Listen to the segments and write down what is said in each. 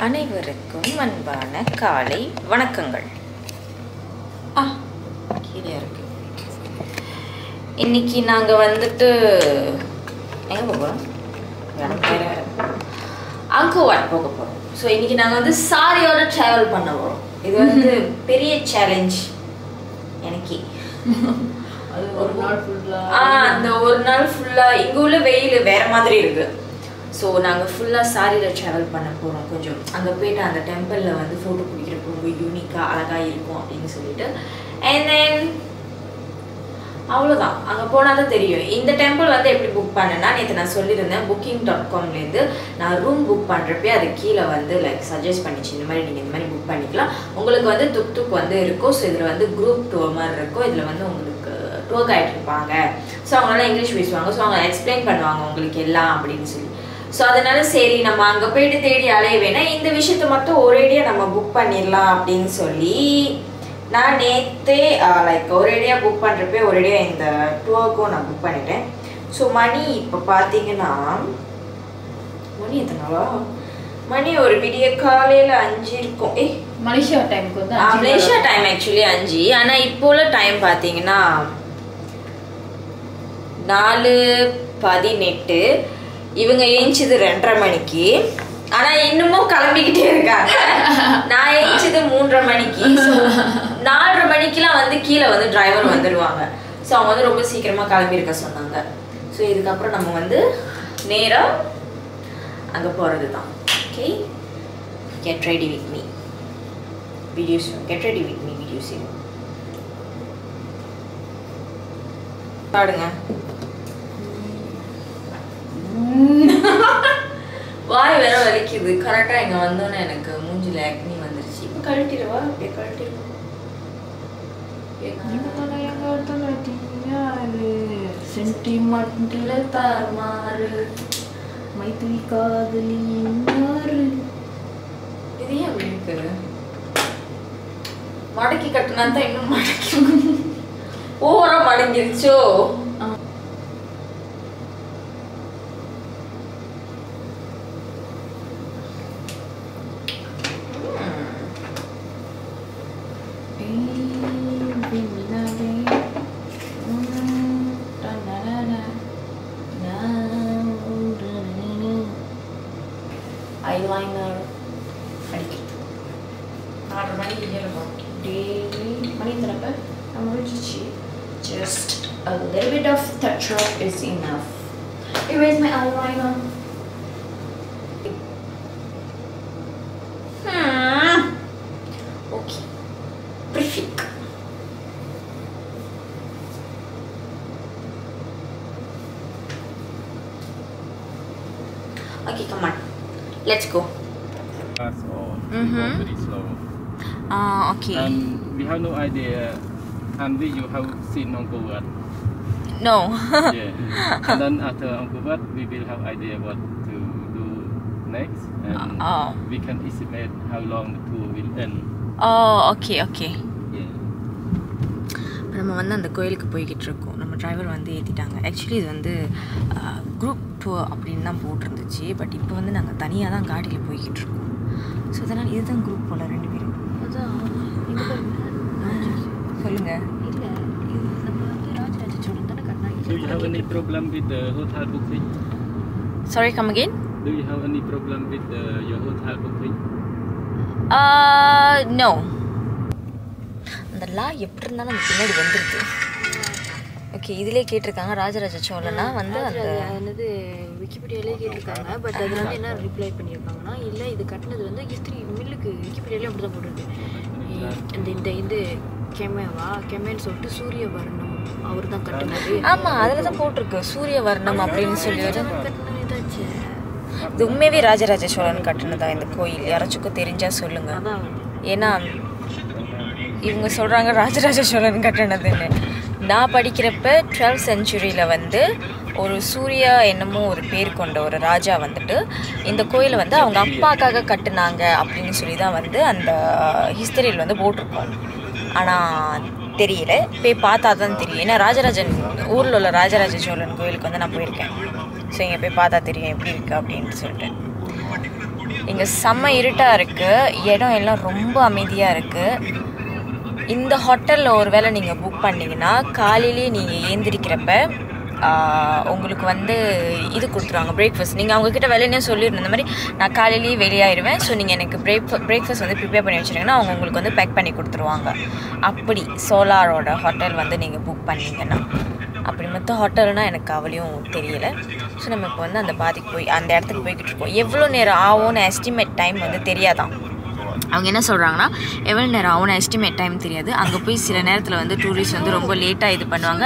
அனைவருக்கும் அன்பான காலை வணக்கங்கள். கீழே இருக்கு. இன்னைக்கு நாங்கள் வந்துட்டு எங்கே போகிறோம்? அங்கோவாட் போக போகிறோம். ஸோ இன்னைக்கு நாங்கள் வந்து சாரியோட ட்ராவல் பண்ண போகிறோம். இது வந்து பெரிய சேலஞ்ச் எனக்கு. அது ஒரு நாள் ஃபுல்லாக அந்த ஒரு நாள் ஃபுல்லாக இங்கே உள்ள வெயில் வேற மாதிரி இருக்கு. ஸோ நாங்கள் ஃபுல்லாக சாரியில் ட்ராவல் பண்ண போகிறோம். கொஞ்சம் அங்கே போய்ட்டு அந்த டெம்பிளில் வந்து ஃபோட்டோ பிடிக்கிறப்போ ரொம்ப யூனிக்காக அழகாக இருக்கும் அப்படின்னு சொல்லிட்டு. அண்ட் தென் அவ்வளோதான், அங்கே போனால் தான் தெரியும். இந்த டெம்பிள் வந்து எப்படி புக் பண்ணேன்னா, நேற்று நான் சொல்லியிருந்தேன் booking.comலேருந்து நான் ரூம் புக் பண்ணுறப்பே அது கீழே வந்து சஜஸ்ட் பண்ணிச்சு, இந்த மாதிரி நீங்கள் இந்த மாதிரி புக் பண்ணிக்கலாம். உங்களுக்கு வந்து துக் வந்து இருக்கும். ஸோ இதில் வந்து குரூப் டூர் மாதிரி இருக்கும். இதில் வந்து உங்களுக்கு டூர் கைட் இருப்பாங்க. ஸோ அவங்களால இங்கிலீஷ் பேசுவாங்க. ஸோ அவங்க எக்ஸ்பிளைன் பண்ணுவாங்க உங்களுக்கு எல்லாம் அப்படின்னு சொல்லி. ஸோ அதனால சரி நம்ம அங்கே போயிட்டு தேடி அலைய வேணாம், இந்த விஷயத்த மட்டும் ஒரேடியாக நம்ம புக் பண்ணிடலாம் அப்படின்னு சொல்லி நான் நேற்றே ஒரேடியாக புக் பண்ணுறப்பே ஒரேடியாக இந்த டூருக்கும் நான் புக் பண்ணிட்டேன். ஸோ மணி இப்போ பார்த்தீங்கன்னா மணி எத்தனாவா? மணி ஒரு விடிய காலையில் 5 இருக்கும். மலேசியா டைமுக்கு வந்து மலேசியா டைம் ஆக்சுவலி 5. ஆனால் இப்போ உள்ள டைம் பார்த்தீங்கன்னா 4:18. இவங்க ஏஞ்சிது 2:30 மணிக்கு. ஆனா இன்னமும் கிளம்பிக்கிட்டே இருக்காங்க. நான் ஏஞ்சிது 3:30 மணிக்கு. ஸோ 4:30 மணிக்கெல்லாம் வந்து கீழே வந்து டிரைவர் வந்துடுவாங்க. ஸோ அவங்க வந்து ரொம்ப சீக்கிரமா கிளம்பி இருக்க சொன்னாங்க. ஸோ இதுக்கப்புறம் நம்ம வந்து நேராக அங்கே போகிறது தான். Okay, get ready with me videos. Get ready with me videos. பாடுங்க. வாய் வேற வலிக்குது. கரெக்டா இங்க வந்தோன்னே எனக்கு மூஞ்சில ஆக்னி வந்துருச்சு. இப்போ கழட்டிடுவா, அப்படியே கழட்டிடுவா. சென்டிமெண்ட்ல தார்மாறு மைத்திரி காதலி இது ஏன் அப்படி இருக்கு? மடக்கி கட்டினா தான் இன்னும் மடக்கி ஓவரா மடங்கிருச்சோ. ஐலைனர் அடிக்கிறது 4:30 மணிக்கு ஏறணும். டெய்லி மணி தரப்ப நம்ம முடிச்சிச்சு. Just a little bit of touch up is enough. Erase my eyeliner. Okay. Perfect. Okay, come on. Let's go. Fast or very slow. Okay. And we have no idea. And you have seen Angkor Wat. No. Yeah. And then after Angkor Wat, we will have idea what to do next, and we can estimate how long the tour will end. Okay. Yeah. நம்ம வந்து அந்த கோயிலுக்கு போய்கிட்டு இருக்கோம். நம்ம driver வந்து ஏற்றிட்டாங்க. Actually இது வந்து குரூப் டூர் அப்படின்னு தான் போட்டிருந்துச்சு. பட் இப்போ வந்து நாங்கள் தனியாக தான் காடியில் போய்கிட்டு இருக்கோம். ஸோ அதனால் இதுதான் குரூப் போல் 2 பேரும். அதான் சொல்லுங்கள். இல்லை, இது நம்ம வந்து ராஜராஜ சோழன் தானே கட்டினாங்க. Do you have any problem with the hotel booking? Sorry, come again? Do you have any problem with your hotel booking? No. அந்த லா எப்படி இருந்தாலும் அந்த பின்னாடி வந்துருக்கு. ஓகே, இதிலே கேட்டிருக்காங்க ராஜராஜ சோழனா வந்து அந்த என்னது விக்கிபீடியாலே கேட்டிருக்காங்க. பட் அதில் வந்து என்ன ரிப்ளை பண்ணியிருக்காங்கன்னா, இல்லை இது கட்டினது வந்து ஹிஸ்ட்ரி மில்லுக்கு விக்கிபீடியாலே அப்படி தான் போட்டிருக்கு. இந்த கெமேன்னு சொல்லிட்டு சூரியவர்ணம் அவர் தான் கட்டினது. ஆமாம், அதில் தான் போட்டிருக்கு சூரியவர்ணம் அப்படின்னு சொல்லிட்டு. கட்டினது ஏதாச்சு இது உண்மையாகவே ராஜராஜ சோழன் கட்டினதா இந்த கோயில்? யாராச்சுக்கும் தெரிஞ்சால் சொல்லுங்கள். அதான், ஏன்னா இவங்க சொல்கிறாங்க ராஜராஜ சோழன் கட்டினதுன்னு. நான் படிக்கிறப்ப 12th centuryல வந்து ஒரு சூர்யா என்னமோ ஒரு பேர் கொண்ட ஒரு ராஜா வந்துட்டு இந்த கோயிலை வந்து அவங்க அப்பாக்காக கட்டினாங்க அப்படின்னு சொல்லி தான் வந்து அந்த ஹிஸ்டரியில் வந்து போட்டிருக்கோம். ஆனால் தெரியல, போய் பார்த்தா தான் தெரியும். ஏன்னா ராஜராஜன் ஊரில் உள்ள ராஜராஜ சோழன் கோயிலுக்கு வந்து நான் போயிருக்கேன். ஸோ இங்கே போய் பார்த்தா தெரியும் எப்படி இருக்குது அப்படின்ட்டு சொல்லிட்டு. இங்கே செம்ம இருட்டாக இருக்குது, இடம் எல்லாம் ரொம்ப அமைதியாக இருக்குது. இந்த ஹோட்டலில் ஒரு வேளை நீங்கள் புக் பண்ணிங்கன்னா காலையிலேயே நீங்கள் ஏந்திரிக்கிறப்ப உங்களுக்கு வந்து இது கொடுத்துருவாங்க, பிரேக்ஃபாஸ்ட். நீங்கள் அவங்கக்கிட்ட வேலையே சொல்லியிருந்தேன், இந்த மாதிரி நான் காலையிலேயே வெளியாகிடுவேன், ஸோ நீங்கள் எனக்கு பிரேக்ஃபாஸ்ட் வந்து ப்ரிப்பேர் பண்ணி வச்சுருங்கன்னா அவங்க உங்களுக்கு வந்து பேக் பண்ணி கொடுத்துருவாங்க. அப்படி சோலாரோட ஹோட்டல் வந்து நீங்கள் புக் பண்ணிங்கன்னா. அப்படி மொத்த ஹோட்டல்னால் எனக்கு அவளையும் தெரியலை. ஸோ நம்ம இப்போ வந்து அந்த அந்த இடத்துக்கு போய்கிட்டு இருக்கோம். எவ்வளோ நேரம் ஆகும்னு எஸ்டிமேட் டைம் வந்து தெரியாதான். அவங்க என்ன சொல்கிறாங்கன்னா எவ்வளோ நேரம் ஆகும்னு எஸ்டிமேட் டைம் தெரியாது. அங்கே போய் சில நேரத்தில் வந்து டூரிஸ்ட் வந்து ரொம்ப லேட்டாக இது பண்ணுவாங்க,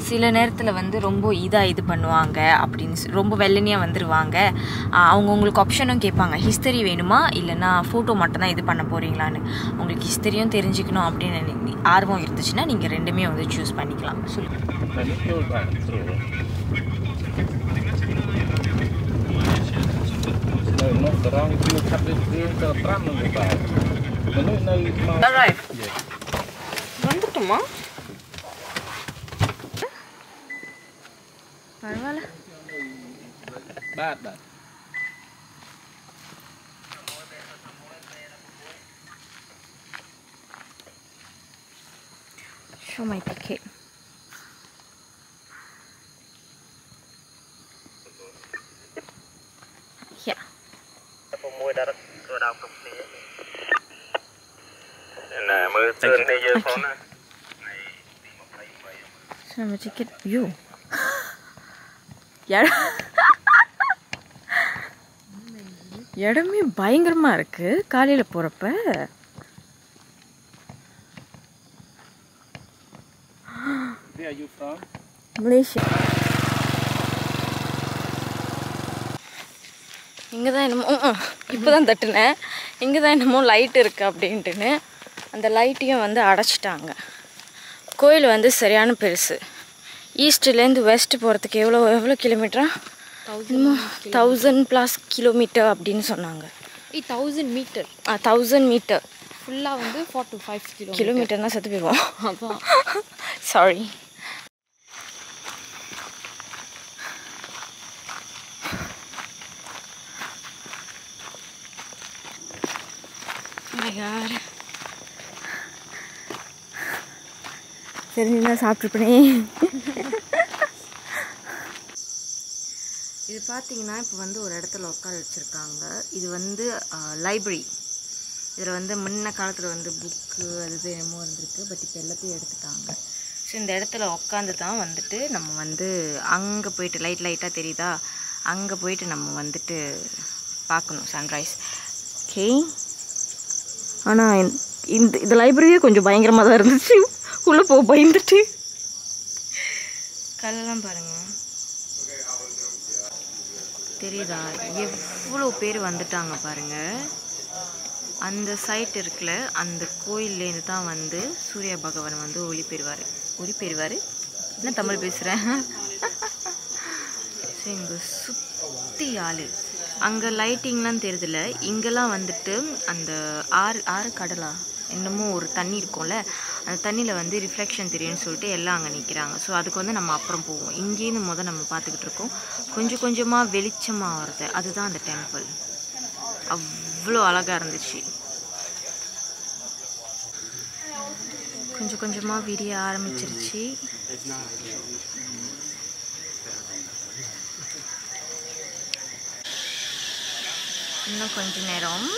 சில நேரத்தில் வந்து ரொம்ப இது பண்ணுவாங்க அப்படின்னு ரொம்ப வெள்ளனியாக வந்துடுவாங்க. அவங்க உங்களுக்கு ஆப்ஷனும் கேட்பாங்க, ஹிஸ்டரி வேணுமா இல்லைனா ஃபோட்டோ மட்டும்தான் இது பண்ண போகிறீங்களான்னு. உங்களுக்கு ஹிஸ்டரியும் தெரிஞ்சுக்கணும் அப்படின்னு ஆர்வம் இருந்துச்சுன்னா நீங்கள் ரெண்டுமே வந்து சூஸ் பண்ணிக்கலாம். nó terang itu sampai dia terang lebar. Mana naik mau. Arrive. வந்துட்டோமா? பரவாயில்ல. Bad. Show my ticket. Yeah. Môi đã rồi đào cục này. Nè mưa sơn này giờ phone này. Show my ticket. You. யார் இடமே பயங்கரமாக இருக்குது காலையில் போகிறப்ப. Where are you from? Malaysia. இங்கே தான் என்னமோ இப்போ தான் தட்டுனேன், இங்கே தான் என்னமோ லைட் இருக்குது அப்படின்ட்டுன்னு அந்த லைட்டையும் வந்து அடைச்சிட்டாங்க. கோயில் வந்து சரியான பெருசு. ஈஸ்ட்லேருந்து வெஸ்ட் போகிறதுக்கு எவ்வளோ கிலோமீட்டரா? 1000+ கிலோமீட்டர் அப்படின்னு சொன்னாங்க. 1000 மீட்டர். 1000 மீட்டர் ஃபுல்லாக வந்து 4 to 5 கிலோமீட்டர்னால் செத்து போயிடுவோம். அதான் சாரி. தெரிஞ்சுன்னா சாப்பிட்ருப்பேன். இது பார்த்தீங்கன்னா இப்போ வந்து ஒரு இடத்துல உட்கார வச்சுருக்காங்க. இது வந்து லைப்ரரி. இதில் வந்து முன்ன காலத்தில் வந்து புக்கு அது என்னமோ இருந்திருக்கு, பட் இப்போ எல்லாத்தையும் எடுத்துட்டாங்க. ஸோ இந்த இடத்துல உட்காந்து தான் வந்துட்டு நம்ம வந்து அங்கே போயிட்டு லைட்டாக தெரியுதா, அங்கே போயிட்டு நம்ம வந்துட்டு பார்க்கணும் சன்ரைஸ். ஓகே. ஆனால் இந்த லைப்ரரியே கொஞ்சம் பயங்கரமாக தான் இருந்துச்சு. உள்ளே போக பயந்துட்டு. கல்லெல்லாம் பாருங்க, தெரியுதா எவ்வளோ பேர் வந்துட்டாங்க பாருங்க. அந்த சைட் இருக்குல்ல, அந்த கோயில்லேருந்து தான் வந்து சூரிய பகவான் வந்து ஒளி பெறுவார். என்ன தமிழ் பேசுகிறேன். ஸோ இங்கே சுற்றி ஆள். அங்கே லைட்டிங்லாம் தெரியுதுல்ல, இங்கெல்லாம் வந்துட்டு அந்த ஆறு கடலா என்னமோ ஒரு தண்ணி இருக்கும்ல, அந்த தண்ணியில் வந்து ரிஃப்ளெக்ஷன் தெரியும்னு சொல்லிட்டு எல்லாம் அங்கே நிற்கிறாங்க. ஸோ அதுக்கு வந்து நம்ம அப்புறம் போவோம். இங்கேருந்து நம்ம பார்த்துக்கிட்டு இருக்கோம். கொஞ்சம் கொஞ்சமாக வெளிச்சமாக வருது, அதுதான் அந்த டெம்பிள். அவ்வளோ அழகாக இருந்துச்சு. கொஞ்சம் கொஞ்சமாக விரிய ஆரம்பிச்சிருச்சு. இன்னும் கொஞ்ச நேரம்.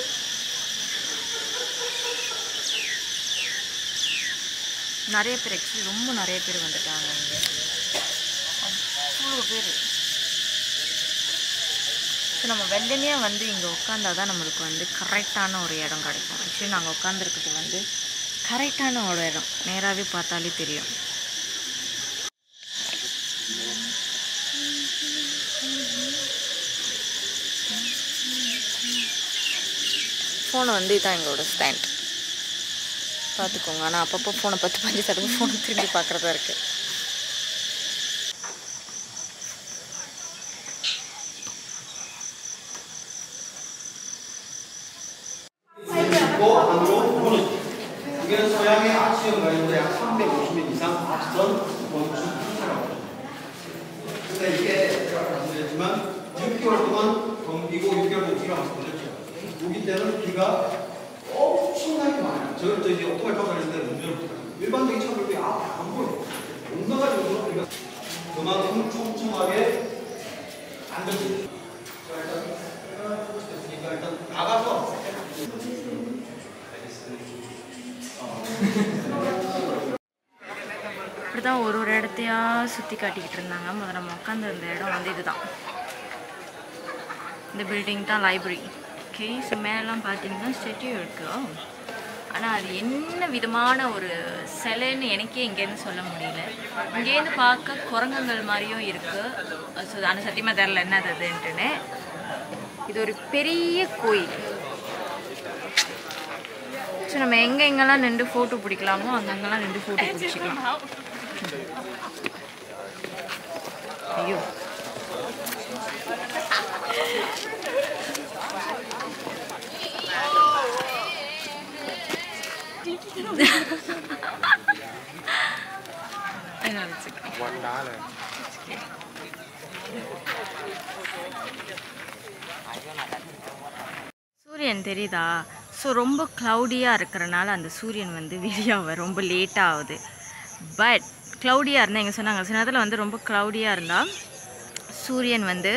நிறைய பேர், ஆக்சுவலி ரொம்ப நிறைய பேர் வந்துட்டாங்க இங்கே. அவ்வளோ பேர். ஸோ நம்ம வெள்ளனையே வந்து இங்கே உட்காந்தா தான் நம்மளுக்கு வந்து கரெக்டான ஒரு இடம் கிடைக்கும். ஆக்சுவலி நாங்கள் உட்காந்துருக்கிறது வந்து கரெக்டான ஒரு இடம், நேராகவே பார்த்தாலே தெரியும். ஃபோனை வந்து இதுதான் எங்களோட ஸ்டாண்ட் பார்த்துக்கோங்க. ஆனால் அப்பப்போ ஃபோனை 10-15 தடவை ஃபோனை திரும்பி பார்க்குறதா இருக்குது. 이게 서양의 아치형가인데 약 350m 이상 앞선 원주 풍차라고. 근데 이게 제가 말씀드렸지만 6개월 동안 덤비고 6개월 못 일어나서 걸렸죠. 우기 때는 비가 엄청나게 많아요. 저 이제 오토바이 타고 다니는데 운전을 일반적인 차들이 앞에 안 보여요. 온갖 비가 그만큼 촘촘하게 안전지. 일단 나가서 இப்படிதான் ஒரு இடத்தையா சுற்றி காட்டிக்கிட்டு இருந்தாங்க. முதல்ல நம்ம உட்காந்துருந்த இடம் வந்து இதுதான். இந்த பில்டிங் தான் லைப்ரரி. ஓகே, ஸோ மேலாம் பார்த்தீங்கன்னா ஸ்டெட்யூ இருக்கு. ஆனால் அது என்ன விதமான ஒரு சிலைன்னு எனக்கே இங்கேருந்து சொல்ல முடியல. இங்கேருந்து பார்க்க குரங்குகள் மாதிரியும் இருக்குது. ஸோ ஆனால் சத்தியமாக தெரில என்னது அதுன்ட்டுன்னு. இது ஒரு பெரிய கோயில். ஸோ நம்ம எங்கெங்கெல்லாம் நின்று ஃபோட்டோ பிடிக்கலாமோ அங்கங்கெல்லாம் நின்று ஃபோட்டோ பிடிச்சிக்கலாம். ஐயோ, சூரியன் தெரியுதா? ஸோ ரொம்ப க்ளவுடியாக இருக்கிறனால அந்த சூரியன் வந்து வெளியாக ரொம்ப லேட்டாக ஆகுது. பட் க்ளவுடியாக இருந்தால் எங்கே சொன்னாங்க சில நேரத்தில் வந்து ரொம்ப க்ளவுடியாக இருந்தால் சூரியன் வந்து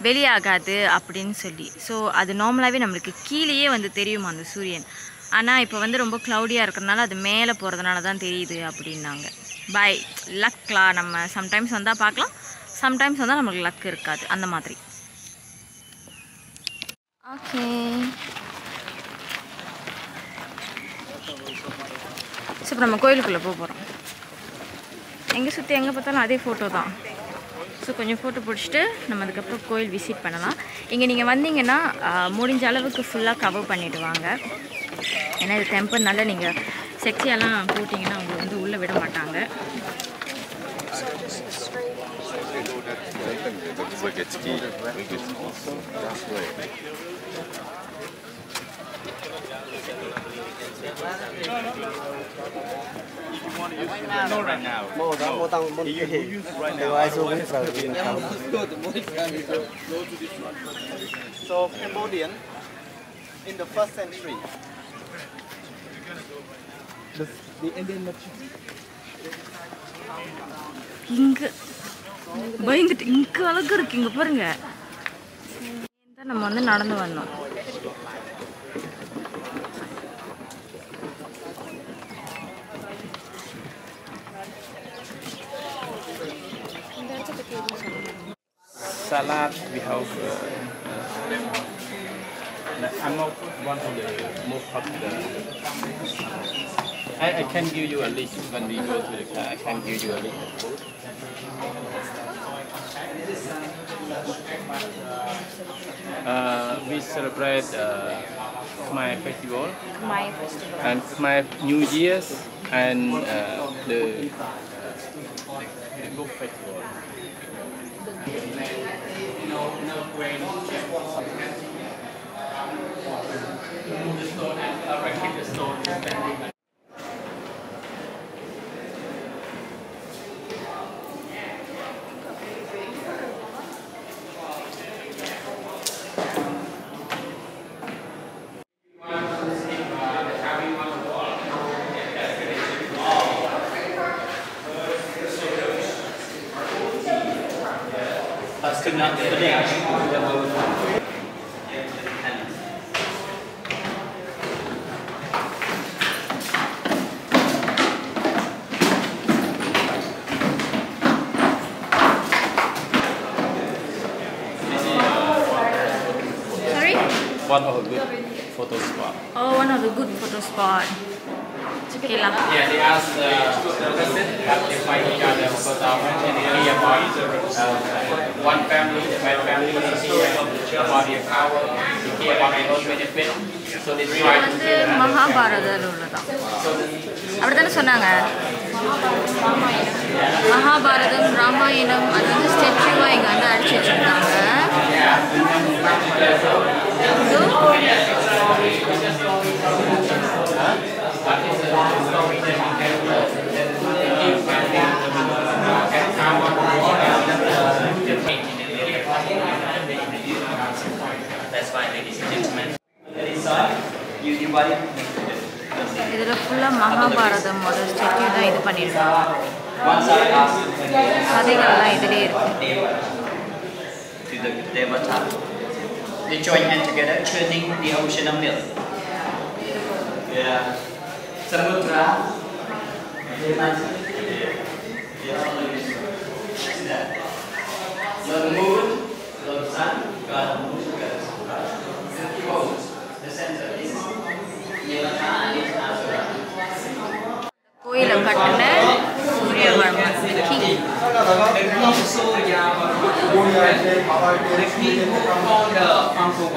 வெளியாகாது அப்படின்னு சொல்லி. ஸோ அது நார்மலாகவே நம்மளுக்கு கீழேயே வந்து தெரியுமா அந்த சூரியன். ஆனால் இப்போ வந்து ரொம்ப க்ளவுடியாக இருக்கிறனால அது மேலே போகிறதுனால தான் தெரியுது அப்படின்னாங்க. பை லக்லாம் நம்ம சம்டைம்ஸ் வந்தால் பார்க்கலாம், சம்டைம்ஸ் வந்தால் நம்மளுக்கு லக் இருக்காது, அந்த மாதிரி. ஓகே, ஸோ இப்போ நம்ம கோயிலுக்குள்ளே போக போகிறோம். எங்கே சுற்றி எங்கே பார்த்தாலும் அதே ஃபோட்டோ தான். ஸோ கொஞ்சம் ஃபோட்டோ பிடிச்சிட்டு நம்ம அதுக்கப்புறம் கோயில் விசிட் பண்ணலாம். இங்கே நீங்கள் வந்தீங்கன்னா முடிஞ்ச அளவுக்கு ஃபுல்லாக கவர் பண்ணிவிடுவாங்க. ஏன்னா இது டெம்பர்னால நீங்கள் செக்ஸியெல்லாம் போட்டிங்கன்னா அவங்க வந்து உள்ளே விட மாட்டாங்க. So Cambodian in the first century, the Indian இங்கே பயந்துட்டு இங்கே அழகாக இருக்குது. இங்கே பாருங்க, நம்ம வந்து நடந்து வந்தோம். Salad, we have I'm not one of the most popular. I can give you a list when we go to the car. I can give you a list of food. We celebrate Khmer Festival. Khmer Festival. And Khmer New Year's and the book festival. One of the good photo spot. Oh, one of the good photo spot. It's okay lah. Yeah, they asked the person that they find each other for and they hear about one family, the bad family, they hear about their power, they hear about their own benefit. So they try to வந்து மகாபாரதத்தில் உள்ளதான். அப்படித்தானே சொன்னாங்க. மகாபாரதம், ராமாயணம், அது வந்து ஸ்டெச்சுவாக இங்கே வந்து அடிச்சு வச்சுருந்தாங்க. That's fine, ladies and gentlemen. You divide it. இதில் ஃபுல்லாக மகாபாரதமோட ஸ்டெச்சு தான் இது பண்ணியிருக்காங்க. One side has கதைகள்லாம் இதிலே இருக்கு. to the Devata. They join hands together, churning the ocean of milk. Yeah. Samudra. Lord moon, Lord sun, God moon, God. The center is Devata and is Asura. கோயிலை கட்டின Suryavarman king. The king so young, the king who found the Angkor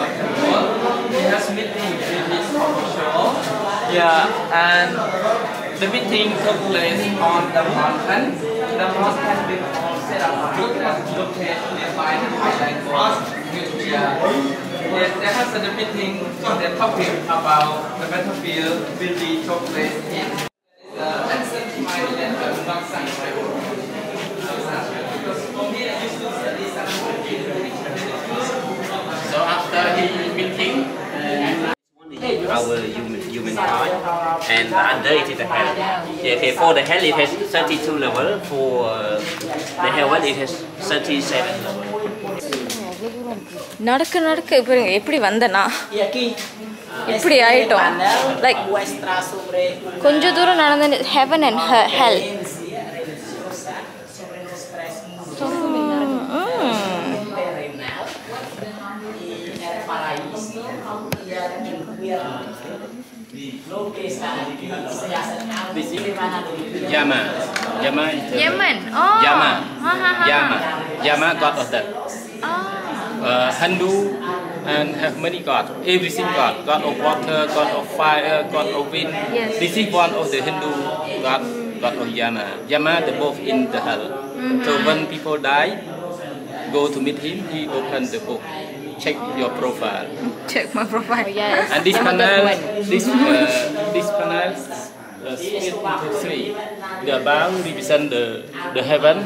he has meeting with his official. Yeah, and the meeting took place on the mountain. The mountain been set up located nearby the Highland Coast. Yeah. There has a meeting on the topic about the battlefield will be took place in the ancient Himalayan Nongsan tribe. So after the meeting, our humankind, and under it is the hell. Okay, for the hell it has 32 level, for the heaven it has 37 level. நடக்க நடக்க பாருங்க எப்படி வந்தனா எப்படி ஆயிட்டோம். Like கொஞ்ச தூரம் நடந்து heaven and hell. Yama. Yama is the Yemen. Oh. Yama. Yama. Yama god of that. Hindu and have many gods. Everything god. God of water, god of fire, god of wind. Yes. This is one of the Hindu god. God of Yama. Yama, they both in the hell. So when people die, go to meet him. He opens the book. Check your profile. Check my profile. Yes. And this panel, this panel split into three. The above represent the heaven,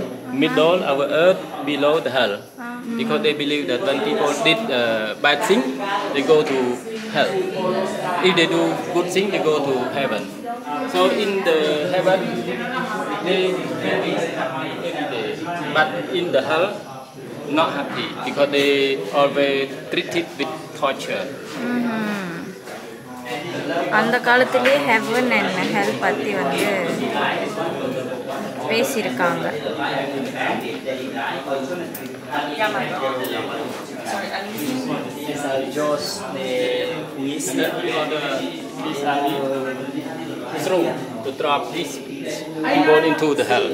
middle our earth, below the hell. Because they believe that when people did bad thing, they go to hell. If they do good thing, they go to heaven. So in the heaven, they very happy every day. But in the hell, not happy because they always treated with torture. அந்த காலத்திலேயே heaven and ஹெல் பற்றி வந்து பேசியிருக்காங்க. Through to drop this people into the hell.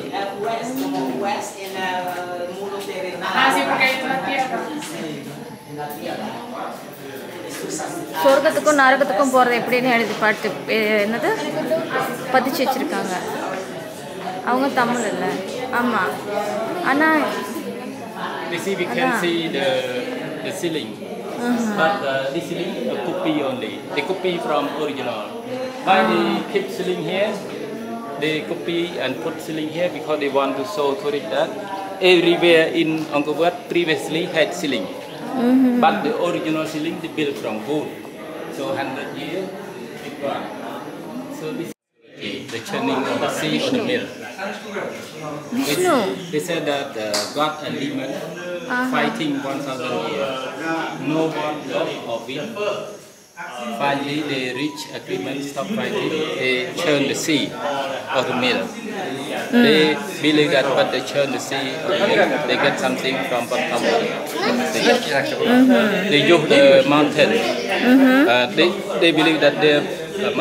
சொர்க்கத்துக்கும் நரகத்துக்கும் போகிறது எப்படின்னு எழுதி பாட்டு என்னது பதிச்சு வச்சுருக்காங்க. அவங்க தமிழ் இல்லை. ஆமாம். ஆனால் We can see the ceiling. But this ceiling a copy only. The copy from original. Why they keep ceiling here? They copy and put ceiling here because they want to show tourists that everywhere in Angkor Wat previously had ceiling. But the original ceiling they built from wood. So 100 years it gone. So this is the churning of the sea on the mill. Vishnu. They said that God and demon fighting 1,000 years. No one or win. Finally, they reach agreement, stop fighting. They churn the sea of the mill. They believe that when they churn the sea of the mill, they get something from bottom of the sea. They use the mountain. They believe that their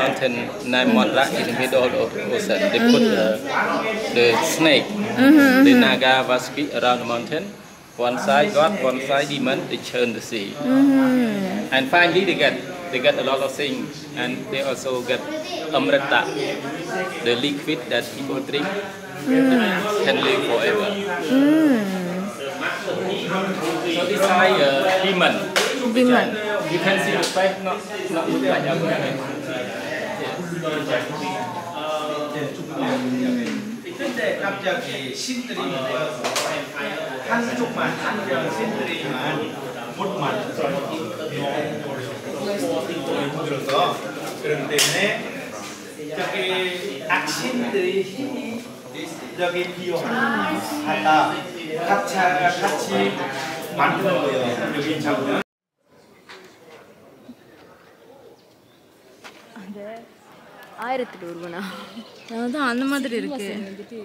mountain named Mondrak in the middle of the ocean. They put the snake, the Naga Vaski around the mountain. One side God, one side demon. They churn the sea. And finally, they get a lot of things, and they also get amrita, the liquid that people drink, can live forever. So this side demon. demon. You can see the face not look like a man. 근데 갑자기 신들이 한쪽만 한명 신들이만 못만 힘들어서 그렇기 때문에 저기 악신들의 힘이 저기 비용하다 같이 만드는 거예요. 여기 잡으면. ஆயிரத்தில் ஒருவனா அதான் அந்த மாதிரி இருக்கு. வந்துட்டு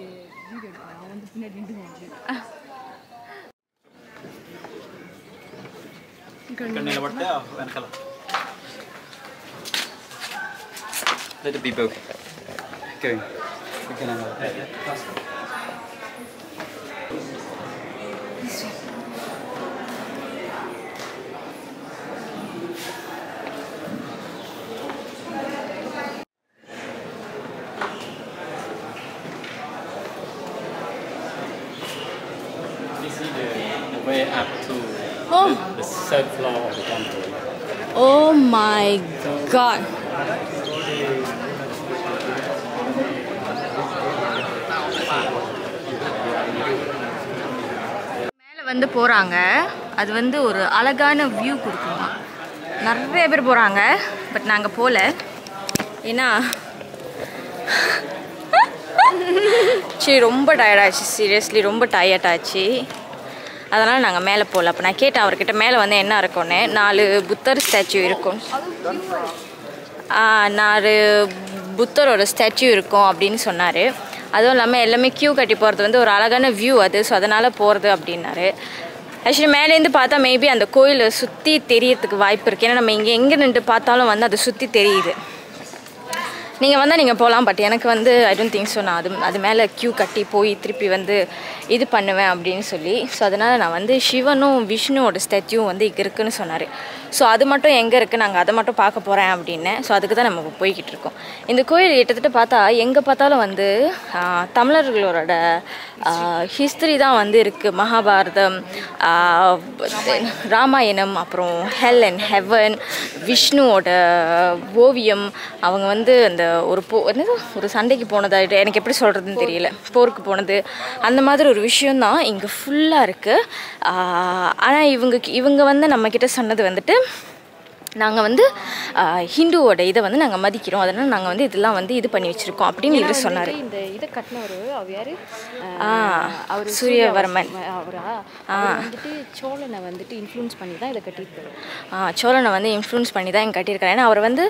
video எடுப்பாங்க வந்து பின்னாடி నిలబడితే వెనకాల let it be broken going This is the way up to the third floor of the temple. Oh my god. மேலே வந்து போகிறாங்க. அது வந்து ஒரு அழகான வியூ கொடுக்குமா. நிறைய பேர் போகிறாங்க. பட் நாங்கள் போகல. ஏன்னா சரி ரொம்ப டயர்டாச்சு. சீரியஸ்லி ரொம்ப டயர்ட் ஆச்சு. அதனால் நாங்கள் மேலே போகல. அப்போ நான் கேட்டேன் அவர்கிட்ட மேலே வந்து என்ன இருக்கும்னு. 4 புத்தர் ஸ்டாச்சு இருக்கும். 4 புத்தரோட ஸ்டாச்சு இருக்கும் அப்படின்னு சொன்னார். அதுவும் இல்லாமல் எல்லாமே க்யூ கட்டி போகிறது வந்து ஒரு அழகான வியூ அது. ஸோ அதனால் போகிறது அப்படின்னாரு. ஆக்சுவலி மேலேருந்து பார்த்தா மேபி அந்த கோயிலை சுற்றி தெரியறதுக்கு வாய்ப்பு இருக்குது. ஏன்னா நம்ம இங்கே எங்கே நின்று பார்த்தாலும் வந்து அதை சுற்றி தெரியுது. நீங்கள் வந்தால் நீங்கள் போகலாம். பட் எனக்கு வந்து ஐ டோன்ட் திங்க் ஸோ. நான் அது மேலே க்யூ கட்டி போய் திருப்பி வந்து இது பண்ணுவேன் அப்படின்னு சொல்லி. ஸோ அதனால் நான் வந்து சிவனும் விஷ்ணுவோட ஸ்டாச்சுவும் வந்து இங்கே இருக்குதுன்னு சொன்னார். ஸோ அது மட்டும் எங்கே இருக்குது, நாங்கள் அதை மட்டும் பார்க்க போகிறேன் அப்படின்னேன். ஸோ அதுக்கு தான் நம்ம போய்கிட்டு இருக்கோம். இந்த கோயில் கிட்டத்தட்ட பார்த்தா எங்கே பார்த்தாலும் வந்து தமிழர்களோட ஹிஸ்ட்ரி தான் வந்து இருக்குது. மகாபாரதம், ராமாயணம், அப்புறம் ஹெல் அண்ட் ஹெவன், விஷ்ணுவோட ஓவியம். அவங்க வந்து அந்த ஒரு சண்டைக்கு போனது, எனக்கு எப்படி சொல்கிறதுன்னு தெரியல, போருக்கு போனது, அந்த மாதிரி ஒரு விஷயந்தான் இங்கே ஃபுல்லாக இருக்குது. ஆனால் இவங்க வந்து நம்மக்கிட்ட சொன்னது வந்துட்டு நாங்கள் வந்து ஹிந்துவோட இதை வந்து நாங்கள் மதிக்கிறோம். அதனால் நாங்கள் வந்து இதெல்லாம் வந்து இது பண்ணி வச்சுருக்கோம் அப்படின்னு இவர் சொன்னார். இந்த இதை கட்டினவர் அவர் யார்? அவர் சூரியவர்மன். வந்துட்டு சோழனை வந்துட்டு இன்ஃப்ளூன்ஸ் பண்ணி தான் இதை கட்டியிருக்காரு. சோழனை வந்து இன்ஃப்ளூன்ஸ் பண்ணி தான் இங்கே கட்டியிருக்காரு. ஏன்னா அவர் வந்து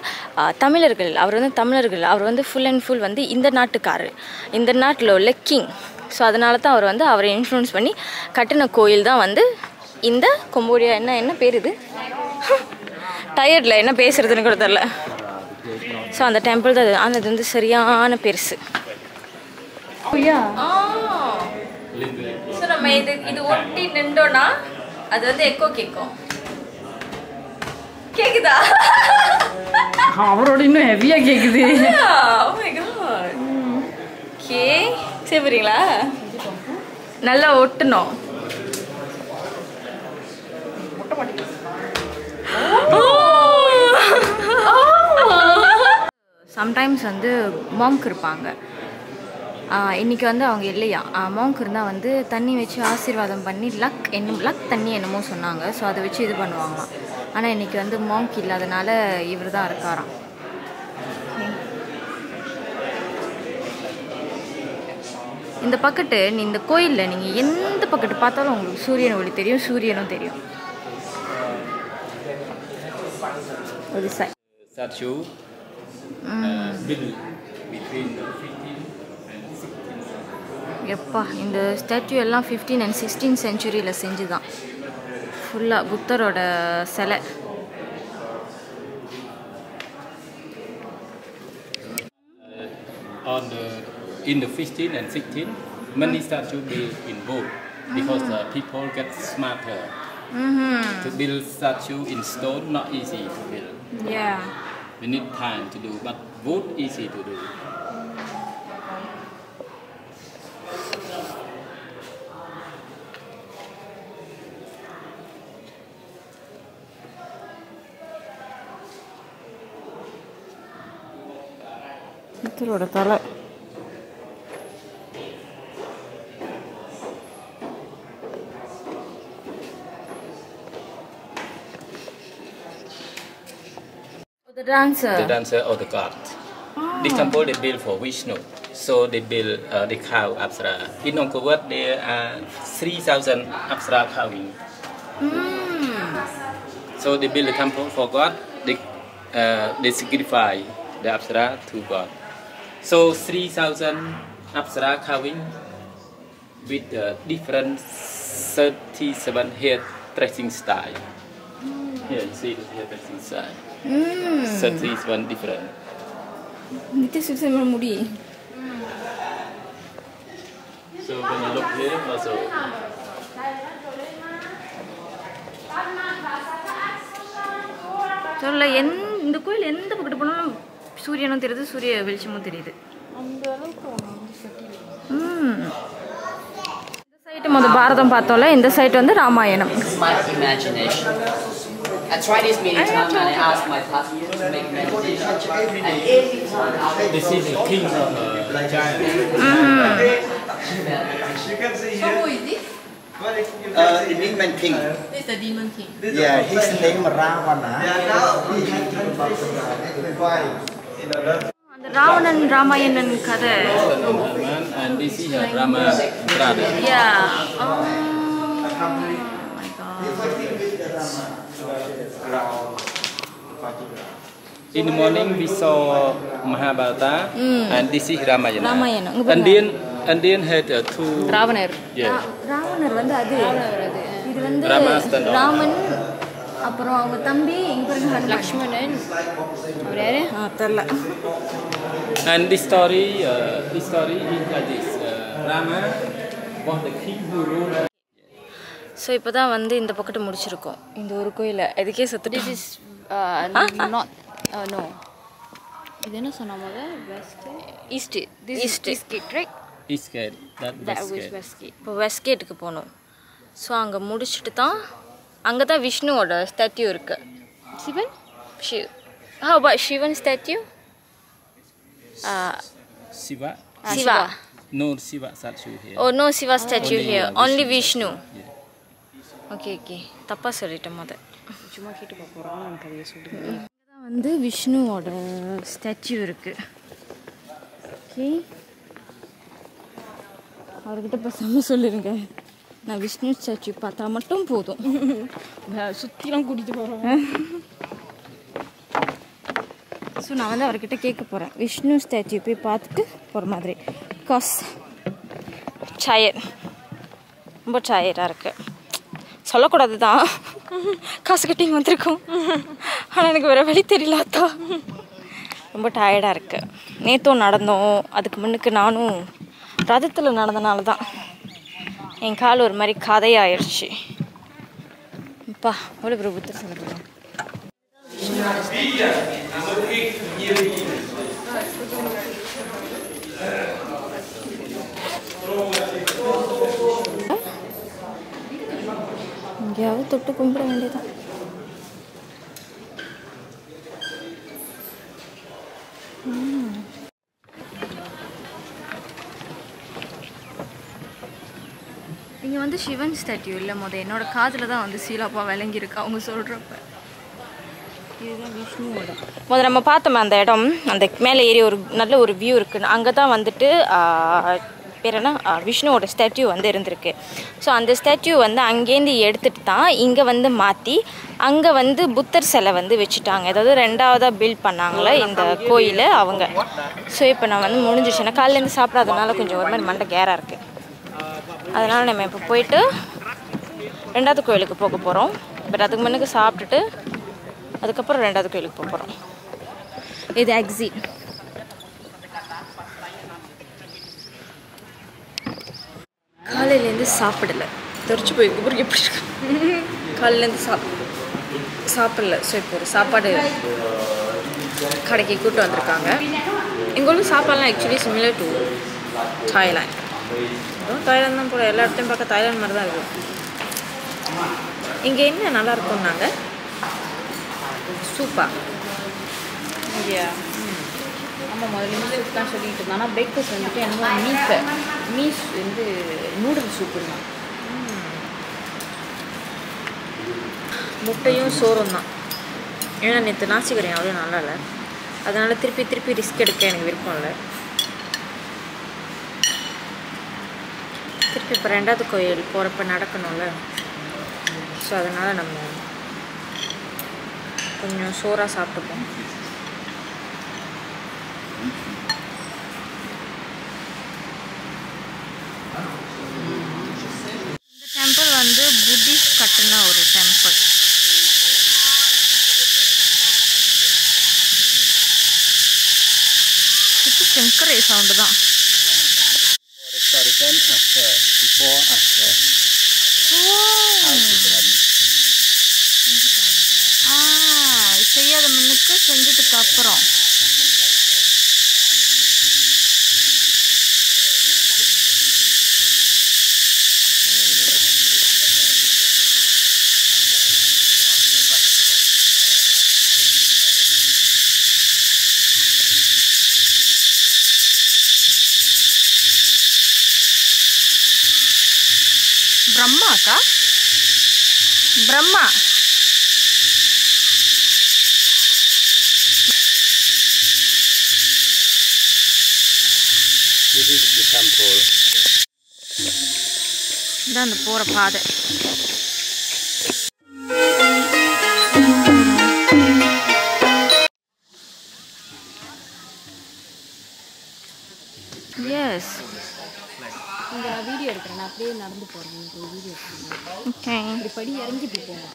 தமிழர்கள். அவர் வந்து ஃபுல் அண்ட் ஃபுல் வந்து இந்த நாட்டுக்காரர், இந்த நாட்டில் உள்ள கிங். ஸோ அதனால தான் அவர் வந்து அவரை இன்ஃப்ளூன்ஸ் பண்ணி கட்டின கோயில் தான் வந்து இந்த கொம்போடியா. என்ன பேர் இது? டயர்டில் என்ன பேசுறதுன்னு கூட தெரியல. ஸோ அந்த டெம்பிள் தான். ஆனால் அது வந்து சரியான பெருசு. ஸோ நம்ம இது ஒட்டி நின்றோன்னா அது வந்து எக்கோ கேட்கும். கேக்குதா? அவரோட இன்னும் ஹெவியாக கேட்குது. ஓகே, சரி போறீங்களா? நல்லா ஒட்டணும். சம்டைம்ஸ் வந்து மாங்க் இருப்பாங்க. இன்றைக்கி வந்து அவங்க இல்லையா, மாங்க் இருந்தால் வந்து தண்ணி வச்சு ஆசீர்வாதம் பண்ணி லக் தண்ணி என்னமோ சொன்னாங்க. ஸோ அதை வச்சு இது பண்ணுவாங்களாம். ஆனால் இன்றைக்கி வந்து மாங்க் இல்லாதனால இவர் தான் இருக்காராம். இந்த பக்கத்து இந்த கோயிலில் நீங்கள் எந்த பக்கத்து பார்த்தாலும் உங்களுக்கு சூரியன் ஒளி தெரியும், சூரியனும் தெரியும். ஒரு statue built between 15 and 16. எப்பா இந்த ஸ்டாச்சு எல்லாம் 15 and 16 செஞ்சுரியில் செஞ்சு தான். ஃபுல்லாக புத்தரோட சிலை. In the 15 and 16, many statues built in wood because people get smarter. To build statue in stone, not easy to build. Yeah. We need time to do, but wood easy to do. புத்தரோட தலை. The dancer or the god. This temple they built for Vishnu. So they build the cow Apsara. In Angkor Wat there are 3,000 Apsara carving. So they build the temple for God. They sacrifice the Apsara to God. So 3,000 Apsara carving with different 37 hair dressing style. Here you see the hair dressing style. 31 different. Itu susah mudi. So when you look here also. சொல்ல இந்த கோயில் எந்த பக்கத்து போனாலும் சூரியனும் தெரியுது சூரிய வெளிச்சமும் தெரியுது அந்த அளவுக்கு இந்த சைட் மொத பாரதம் பார்த்தோம்ல இந்த சைட் வந்து Ramayanam My imagination. I tried this many times and I asked my classmates to make meditation. And every time This is the king of giant. You can see here. Who is this? The demon king. This is the demon king. Yeah, his name Ravana. அந்த ராவணன் ராமாயணன் கதை And this is Rama brother. Yeah. Oh my god. In the morning we saw Mahabharata and this is Ramayana. Ramayana. Indian had two. ராவணர் Yeah. ராவணர் வந்து அது இது வந்து ராமாஸ்தனம். ராமன் அப்புறம் அவங்க தம்பி இங்க பாருங்க லக்ஷ்மணன் அவர் யாரு தெரியல And this story is like this. Rama was the king who ruled. So இப்போ தான் வந்து இந்த பக்கத்து முடிச்சிருக்கோம் இந்த ஒரு கோயிலை இதுக்கே சத்து This is not no. இது என்ன சொன்னாங்க west east this is east gate right East gate. that was west gate இப்போ வெஸ்ட் கேட்டுக்கு போகணும் ஸோ அங்கே முடிச்சுட்டு தான் அங்கே தான் விஷ்ணுவோட ஸ்டாட்யூ இருக்கு Shivan how about Shivan statue Shiva. Shiva No Shiva statue here. oh no Shiva statue Only, here only Vishnu Yeah. Okay okay தப்பாக சொல்லிட்டேன் முத சும்மா கேட்டு பார்ப்போம் ராமன் கதையை சொல்லுங்க வந்து விஷ்ணுவோட ஸ்டாச்சு இருக்கு ஓகே அவர்கிட்ட பேசாம சொல்லிருங்க நான் விஷ்ணு ஸ்டாச்சு பார்த்தா மட்டும் போதும் சுற்றிலாம் கூட்டிகிட்டு போகிறோம் ஸோ நான் வந்து அவர்கிட்ட கேட்க போகிறேன் விஷ்ணு ஸ்டாச்சு போய் பார்த்துட்டு போகிற மாதிரி பிகாஸ் டயர்ட் ரொம்ப டயர்டாக இருக்குது சொல்லக்கூடாது தான் காசு கட்டிங்க வந்திருக்கோம் ஆனால் எனக்கு வேறு வழி தெரியல அத்தா ரொம்ப டயர்டாக இருக்குது நேற்றும் நடந்தோம் அதுக்கு முன்னுக்கு நானும் ரதத்தில் நடந்தனால தான் என் கால் ஒரு மாதிரி கதையாயிடுச்சு அப்பா அவ்வளோ ஒரு புத்தர் சொல்லலாம் எங்கேயாவது தொட்டு கும்பிட வேண்டியதான் இங்கே வந்து சிவன் ஸ்டாட்யூ இல்லை என்னோட காதில் தான் வந்து சீலாப்பா விளங்கியிருக்கு அவங்க சொல்கிறப்ப இதுதான் விஷ்ணுவோட நம்ம பார்த்தோமே அந்த இடம் அந்த மேலே ஏறி ஒரு நல்ல ஒரு வியூ இருக்குன்னு அங்கே தான் வந்துட்டு பேர் என்ன விஷ்ணுவோட ஸ்டாட்யூ வந்து இருந்திருக்கு ஸோ அந்த ஸ்டாட்யூ வந்து அங்கேருந்து எடுத்துகிட்டு தான் இங்கே வந்து மாற்றி அங்கே வந்து புத்தர் சிலை வந்து வச்சுட்டாங்க அதாவது ரெண்டாவதாக பில்ட் பண்ணாங்களே இந்த கோயில் அவங்க ஸோ இப்போ நான் வந்து முடிஞ்சிச்சுன்னா காலையிலேருந்து சாப்பிடாதனால கொஞ்சம் ஒரு மாதிரி மண்டை கேராக இருக்குது அதனால் நம்ம இப்போ போயிட்டு ரெண்டாவது கோயிலுக்கு போக போகிறோம் பட் அதுக்கு முன்னுக்கு சாப்பிட்டுட்டு அதுக்கப்புறம் ரெண்டாவது கோயிலுக்கு போக போகிறோம் இது எக்ஸிட் காலையிலேருந்து சாப்பிடலை தெரிச்சு போயிருக்கு பிறகு எப்படி இருக்கு காலையிலேருந்து சாப்பிடல ஸோ இப்போ ஒரு சாப்பாடு கடைக்கு கூப்பிட்டு வந்திருக்காங்க எங்கள் ஊருக்கு சாப்பாடுலாம் actually similar to Thailand Thailand தான் போகிற எல்லா இடத்தையும் பார்க்க தாய்லாந்து மாதிரி தான் இருக்கும் இங்கே என்ன நல்லாயிருக்கும்னாங்க சூப்பா நம்ம முதல்ல சூப் தான் சொல்லிட்டு இருந்தோம் ஆனால் பிரேக்ஃபாஸ்ட் வந்துட்டு என்னமோ மீஸ் வந்து நூடுல்ஸ் சூப் இருந்தான் முட்டையும் சோறும் தான் ஏன்னா நேற்று நாசிக்கிறேன் அவ்வளோ நல்லா இல்லை, அதனால் திருப்பி ரிஸ்க் எடுக்க எனக்கு விருப்பம் இல்லை. திருப்பி இப்போ 2வது கோயில் போகிறப்ப நடக்கணும்ல, ஸோ அதனால் நம்ம கொஞ்சம் சோறாக சாப்பிட்டுப்போம். இந்த டெம்பிள் வந்து புத்திஸ்ட் கட்டின ஒரு டெம்பிள். சுற்றி செங்கரை சவுண்டு தான். செய்யாத முன்னுக்கு செஞ்சதுக்கு அப்புறம் பிரம்மாக்கா பிரம்மா இதான் அந்த போகிற பாதை. எஸ், இங்கே நான் வீடியோ எடுக்கிறேன், நான் அப்படியே நடந்து போகிறேன், எனக்கு ஒரு வீடியோ எடுக்கிறேன். ஓகே, இப்படி படி இறங்கி போவோம்.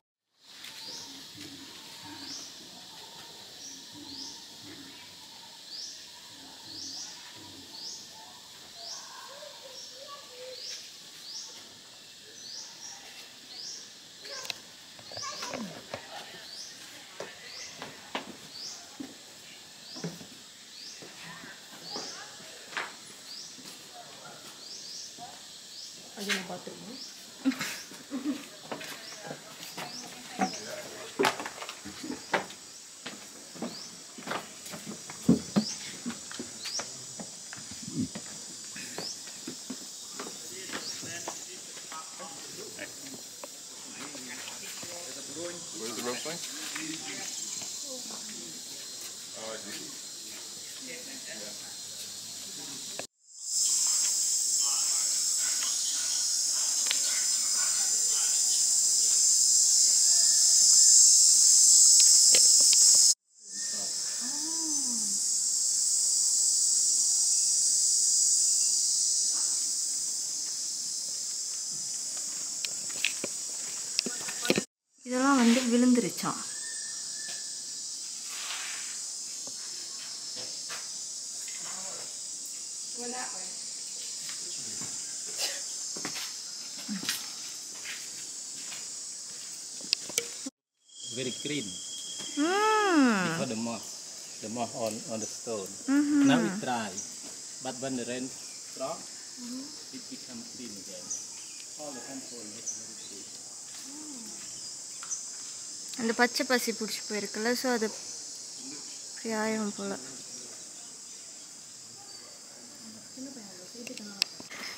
அது நான் பார்த்துருக்கேன். Where's the rope line? Oh, I see. இதெல்லாம் வந்து விழுந்துருச்சான். Very green. Before the moss on the stone. Now it dry, but when the rain drop, it becomes green again. All the temple is very green. அந்த பச்சை பசி பிடிச்சி போயிருக்குல்ல, so அது இப்படி ஆயிரும் போல்.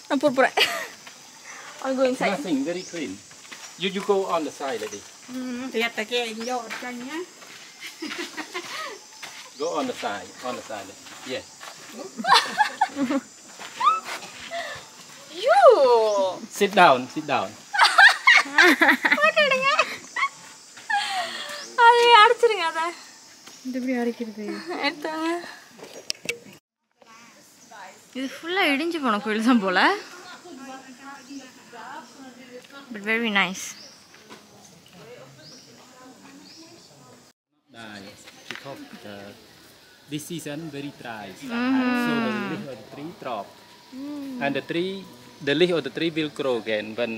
நான் போகிறேன். I'll go inside. Nothing, very clean. You go on the side, lady. Go on the side, yes. You. Sit down. அதை அடிச்சிருங்க. அதை இது எப்படி அடிக்கிறது? எடுத்தாங்க. இது ஃபுல்லாக இடிஞ்சு போன கோயில் தான் போல். But very nice. Because this season very dry, so the leaf of the tree drop, and the leaf of the tree will grow again when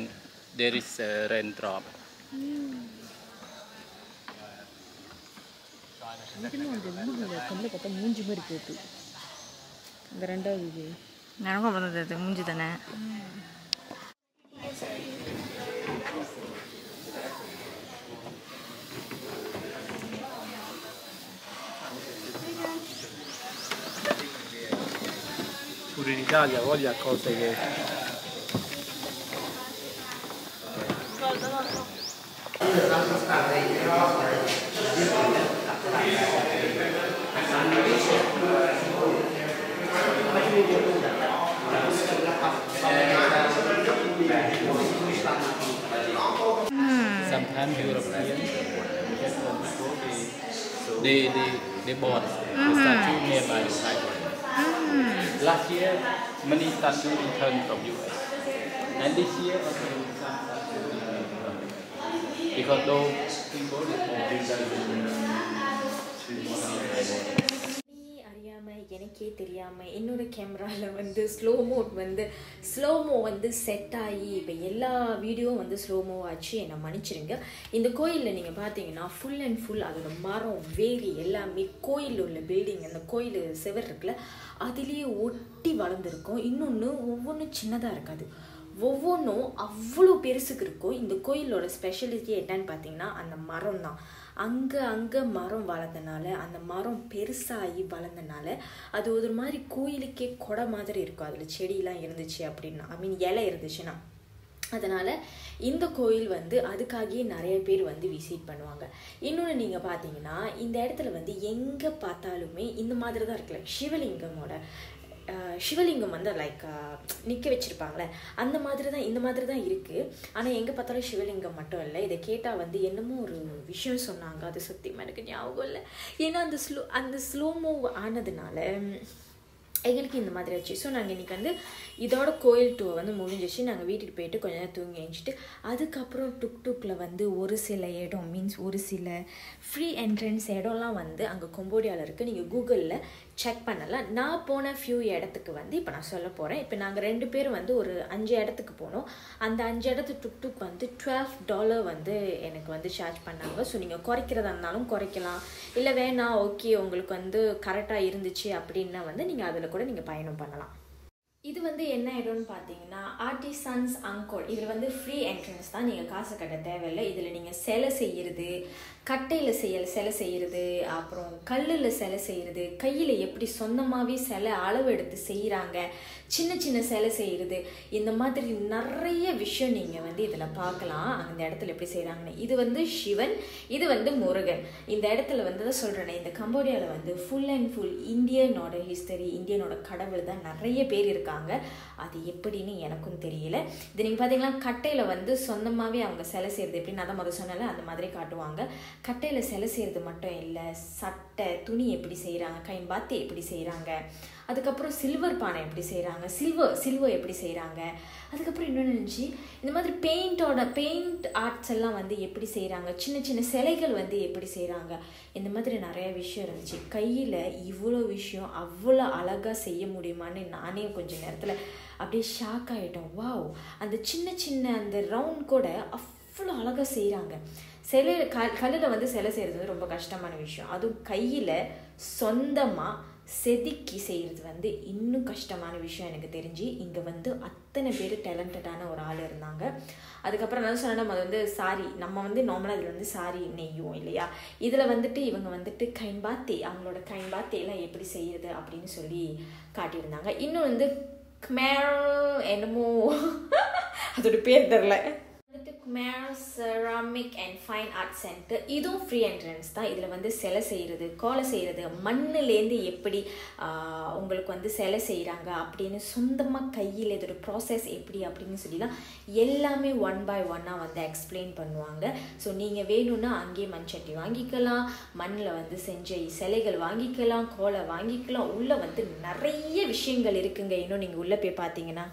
there is a rain drop. கண்ணில் பார்த்தா மூஞ்சி மாதிரி போட்டு இந்த 2வது இது எனக்கும் பார்த்தது மூஞ்சி தானே. Pure in Italia voglia cose che Guarda, Sometimes European they bought the statue nearby the library. Last year, many statues returned from US, and this year also some statues returned from US. Because those people எனக்கே தெரியாமல் என்னோட கேமராவில் வந்து slo-mo வந்து set ஆகி இப்போ எல்லா வீடியோவும் வந்து ஸ்லோமோ ஆச்சு என்னை மன்னிச்சிருங்க. இந்த கோயிலில் நீங்கள் பார்த்தீங்கன்னா ஃபுல் அண்ட் ஃபுல் அதோட மரம் வேரி எல்லாமே கோயில் உள்ள பில்டிங் அந்த கோயில் செவர் இருக்குல்ல அதுலேயே ஒட்டி வளர்ந்துருக்கும். இன்னொன்று ஒவ்வொன்றும் சின்னதாக இருக்காது, ஒவ்வொன்றும் அவ்வளோ பெருசுக்கு இருக்கும். இந்த கோயிலோட ஸ்பெஷாலிட்டி என்னன்னு பார்த்தீங்கன்னா அந்த மரம் தான். அங்கே மரம் வளர்ந்தனால அந்த மரம் பெருசாகி வளர்ந்தனால அது ஒரு மாதிரி கோயிலுக்கே கொடை மாதிரி இருக்கும். அதில் செடியெலாம் இருந்துச்சு அப்படின்னா இலை இருந்துச்சுன்னா அதனால் இந்த கோயில் வந்து அதுக்காகவே நிறைய பேர் வந்து விசிட் பண்ணுவாங்க. இன்னொன்று நீங்கள் பார்த்தீங்கன்னா இந்த இடத்துல வந்து எங்கே பார்த்தாலுமே இந்த மாதிரி தான் இருக்குல்ல சிவலிங்கம் வந்து லைக் நிற்க வச்சுருப்பாங்களே அந்த மாதிரி தான் இந்த மாதிரி தான் இருக்குது. ஆனால் எங்கே பார்த்தாலும் சிவலிங்கம் மட்டும் இல்லை. இதை கேட்டால் வந்து என்னமோ ஒரு விஷயம் சொன்னாங்க, அது சத்தியமாக எனக்கு ஞாபகம் இல்லை. ஏன்னா அந்த ஸ்லோமோ ஆனதுனால எங்களுக்கு இந்த மாதிரி ஆச்சு. ஸோ நாங்கள் இன்றைக்கி வந்து இதோட கோயில் டூர் வந்து முடிஞ்சிச்சு. நாங்கள் வீட்டுக்கு போயிட்டு கொஞ்ச நேரம் தூங்கி எழுந்திட்டு அதுக்கப்புறம் டுக்டுக்கில் வந்து ஒரு சில இடம் ஒரு சில ஃப்ரீ என்ட்ரன்ஸ் இடம்லாம் வந்து அங்கே கம்போடியாவில் இருக்குது. நீங்கள் கூகுளில் செக் பண்ணலாம். நான் போன ஃபியூ இடத்துக்கு வந்து இப்போ நான் சொல்ல போகிறேன். இப்போ நாங்கள் 2 பேரும் வந்து ஒரு 5 இடத்துக்கு போனோம். அந்த 5 இடத்து டுக்டுக் வந்து $12 வந்து எனக்கு வந்து சார்ஜ் பண்ணாங்க. ஸோ நீங்கள் குறைக்கிறதா இருந்தாலும் குறைக்கலாம், இல்லை வேணாம் ஓகே உங்களுக்கு வந்து கரெக்டாக இருந்துச்சு அப்படின்னா வந்து நீங்கள் அதில் கூட நீங்கள் பயணம் பண்ணலாம். இது வந்து என்ன இடம்னு பார்த்தீங்கன்னா ஆர்டிசன்ஸ் அங்கோல். இதில் வந்து ஃப்ரீ என்ட்ரன்ஸ் தான், நீங்கள் காசு கட்ட தேவையில்லை. இதில் நீங்கள் சிலை செய்கிறது, கட்டையில் சிலை செய்கிறது, அப்புறம் கல்லில் சிலை செய்கிறது, கையில் எப்படி சொந்தமாகவே சிலை அளவு எடுத்து செய்கிறாங்க, சின்ன சிலை செய்கிறது, இந்த மாதிரி நிறைய விஷயம் நீங்கள் வந்து இதில் பார்க்கலாம். அந்த இடத்துல எப்படி செய்கிறாங்கன்னு. இது வந்து சிவன், இது வந்து முருகன். இந்த இடத்துல வந்து தான் சொல்கிறேன், இந்த கம்போடியாவில் வந்து ஃபுல் அண்ட் ஃபுல் இந்தியனோட ஹிஸ்டரி, இந்தியனோட கடவுள் தான் நிறைய பேர் இருக்காங்க. அது எப்படின்னு எனக்கும் தெரியல. இது நீங்கள் பார்த்தீங்கன்னா கட்டையில் வந்து சொந்தமாகவே அவங்க சிலை செய்கிறது எப்படி நான் தான் முதல் சொன்னால அந்த மாதிரி காட்டுவாங்க. கட்டையில் சிலை செய்கிறது மட்டும் இல்லை, சட்டை துணி எப்படி செய்கிறாங்க, கைம்பாத்தி எப்படி செய்கிறாங்க, அதுக்கப்புறம் சில்வர் பானை எப்படி செய்கிறாங்க, சில்வர் எப்படி செய்கிறாங்க, அதுக்கப்புறம் இன்னொன்று இருந்துச்சு இந்த மாதிரி பெயிண்ட் ஆர்ட்ஸ் எல்லாம் வந்து எப்படி செய்கிறாங்க, சின்ன சிலைகள் வந்து எப்படி செய்கிறாங்க, இந்த மாதிரி நிறைய விஷயம் இருந்துச்சு. கையில் இவ்வளோ விஷயம் அவ்வளோ அழகாக செய்ய முடியுமான்னு நானே கொஞ்சம் நேரத்தில் அப்படியே ஷாக் ஆகிட்டோம். வாவ், அந்த சின்ன அந்த ரவுண்ட் கூட அவ்வளோ அழகாக செய்கிறாங்க. கல்லில் வந்து சிலை செய்கிறது ரொம்ப கஷ்டமான விஷயம். அதுவும் கையில் சொந்தமாக செதுக்கி செய்கிறது வந்து இன்னும் கஷ்டமான விஷயம் எனக்கு தெரிஞ்சு. இங்கே வந்து அத்தனை பேர் டேலண்டடான ஒரு ஆள் இருந்தாங்க. அதுக்கப்புறம் நான் சொன்னேன் அது வந்து சாரி, நம்ம வந்து நார்மலாக இதில் வந்து சாரி நெய்யும் இல்லையா, இதில் வந்துட்டு இவங்க வந்துட்டு கைம்பாத்தி, அவங்களோட கைம்பாத்தி எல்லாம் எப்படி செய்யுது அப்படின்னு சொல்லி காட்டியிருந்தாங்க. இன்னும் வந்து என்னமோ அதோட பேர் தெரில, ceramic and fine art centre. இதுவும் ஃப்ரீ என்ட்ரன்ஸ் தான். இதில் வந்து சிலை செய்கிறது, கோலை செய்கிறது, மண்ணிலேருந்து எப்படி உங்களுக்கு வந்து சிலை செய்கிறாங்க அப்படின்னு சொந்தமாக கையில் இதோட ப்ராசஸ் எப்படி அப்படின்னு சொல்லிலாம் எல்லாமே 1 by 1 வந்து எக்ஸ்பிளைன் பண்ணுவாங்க. ஸோ நீங்கள் வேணும்னா அங்கேயே மண் சட்டி வாங்கிக்கலாம், மண்ணில் வந்து செஞ்ச சிலைகள் வாங்கிக்கலாம், கோலை வாங்கிக்கலாம். உள்ளே வந்து நிறைய விஷயங்கள் இருக்குங்க. இன்னும் நீங்கள் உள்ளே போய் பார்த்தீங்கன்னா.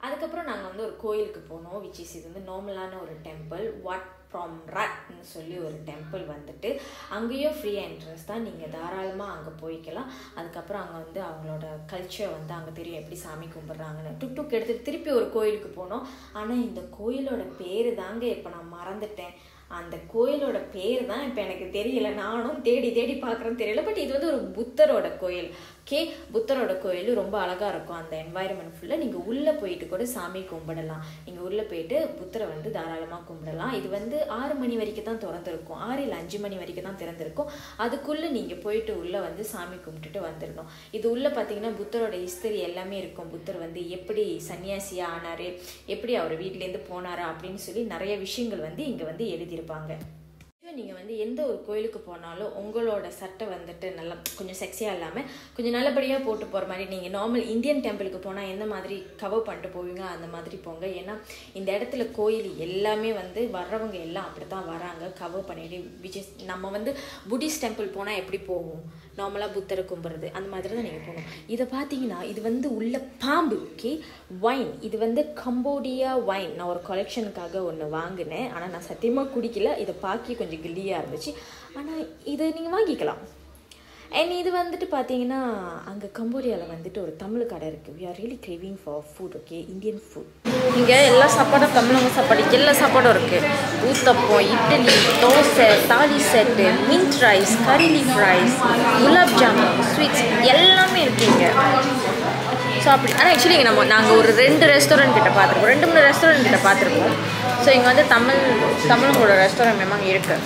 அதுக்கப்புறம் நாங்கள் வந்து ஒரு கோயிலுக்கு போனோம், விச் இஸ் இது வந்து நார்மலான ஒரு டெம்பிள், வாட் ஃப்ரம் ரட்னு சொல்லி ஒரு டெம்பிள் வந்துட்டு அங்கேயும் ஃப்ரீ என்ட்ரன்ஸ் தான். நீங்கள் தாராளமாக அங்கே போய்க்கலாம். அதுக்கப்புறம் அங்கே வந்து அவங்களோட கல்ச்சர் வந்து அங்கே தெரியும் எப்படி சாமி கும்பிட்றாங்கன்னு. டுக்டுக் எடுத்துகிட்டு திருப்பி ஒரு கோயிலுக்கு போனோம். ஆனால் இந்த கோயிலோட பேர் தாங்க இப்போ நான் மறந்துட்டேன். அந்த கோயிலோட பேர் தான் இப்போ எனக்கு தெரியல, நானும் தேடி பார்க்குறேன்னு தெரியல. பட் இது வந்து ஒரு புத்தரோட கோயில். ஓகே, புத்தரோட கோயில் ரொம்ப அழகாக இருக்கும். அந்த என்வாயர்மெண்ட் ஃபுல்லாக நீங்கள் உள்ளே போயிட்டு கூட சாமி கும்பிடலாம். நீங்கள் உள்ளே போயிட்டு புத்தரை வந்து தாராளமாக கும்பிடலாம். இது வந்து 6 மணி வரைக்கும் தான் திறந்துருக்கும், 6 இல்லை 5 மணி வரைக்கும் தான் திறந்திருக்கும். அதுக்குள்ளே நீங்கள் போயிட்டு உள்ளே வந்து சாமி கும்பிட்டுட்டு வந்துடணும். இது உள்ளே பார்த்தீங்கன்னா புத்தரோட ஹிஸ்டரி எல்லாமே இருக்கும். புத்தர் வந்து எப்படி சன்னியாசியாக ஆனார், எப்படி அவர் வீட்டிலேருந்து போனாரா அப்படின்னு சொல்லி நிறைய விஷயங்கள் வந்து இங்கே வந்து எழுதியிருப்பாங்க. நீங்கள் வந்து எந்த ஒரு கோயிலுக்கு போனாலும் உங்களோட சட்டை வந்துட்டு நல்லா கொஞ்சம் செக்ஸியாக இல்லாமல் கொஞ்சம் நல்லபடியாக போட்டு போகிற மாதிரி நீங்கள் நார்மல் இந்தியன் டெம்பிளுக்கு போனால் எந்த மாதிரி கவர் பண்ணிட்டு போவீங்க அந்த மாதிரி போங்க. ஏன்னா இந்த இடத்துல கோயில் எல்லாமே வந்து வர்றவங்க எல்லாம் அப்படி தான் வராங்க கவர் பண்ணிட்டு. நம்ம வந்து புத்திஸ்ட் டெம்பிள் போனால் எப்படி போகும், நார்மலாக புத்தரை கும்பிட்றது அந்த மாதிரி தான் நீங்கள் போகணும். இதை பார்த்தீங்கன்னா இது வந்து உள்ள பாம்பு. Okay, vine. இது வந்து கம்போடியா வைன். நான் ஒரு கலெக்ஷனுக்காக ஒன்று வாங்கினேன். ஆனால் நான் சத்தியமாக குடிக்கல. இதை பார்க்க கொஞ்சம் கில்லியாக இருந்துச்சு. ஆனால் இதை நீங்கள் வாங்கிக்கலாம். அண்ட் இது வந்துட்டு பார்த்தீங்கன்னா அங்கே கம்போடியாவில் வந்துட்டு ஒரு தமிழ் கடை இருக்குது. We are really craving for food. Okay, Indian food. இங்கே எல்லா சாப்பாடும் தமிழங்க சாப்பாடு எல்லா சாப்பாடும் இருக்குது. Uttapam, idli, dosa, thali set, mint rice, curry leaf rice, gulab jamun, sweets எல்லாமே இருக்குங்க. ஸோ அப்படி. ஆனால் ஆக்சுவலி நாங்கள் ஒரு 2 ரெஸ்டாரண்ட் கிட்ட பார்த்துருக்கோம், 2-3 ரெஸ்டாரண்ட் கிட்ட பார்த்துருக்கோம். ஸோ இங்கே வந்து தமிழோட ரெஸ்டாரண்ட் மேமாங்க இருக்குது.